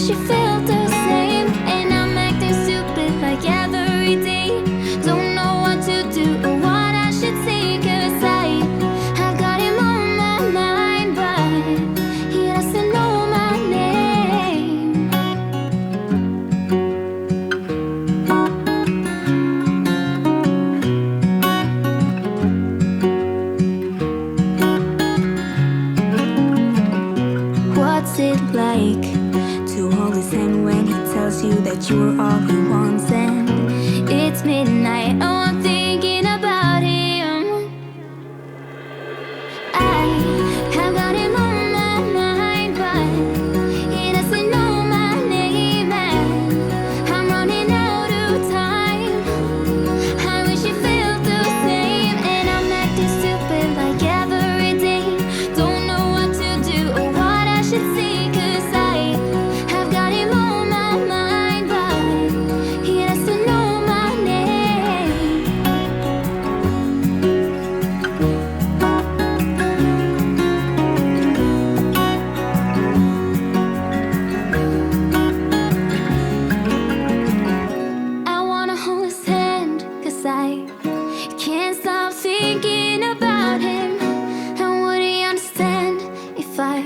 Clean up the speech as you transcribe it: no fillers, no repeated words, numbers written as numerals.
wish you felt the same. And I'm acting stupid like every day. Don't know what to do or what I should say, 'cause I got him on my mind, but he doesn't know my name. What's it like to hold his hand when he tells you that you are all he wants? And it's midnight, oh, I'm thinking about him. I have got him on my mind, but he doesn't know my name. And I'm running out of time. I wish you felt the same. And I'm acting stupid like every day. Don't know what to do or what I should say, 'cause I have got him on my mind, but he doesn't know my name. I wanna hold his hand, 'cause I can't stop thinking about him. And would he understand if I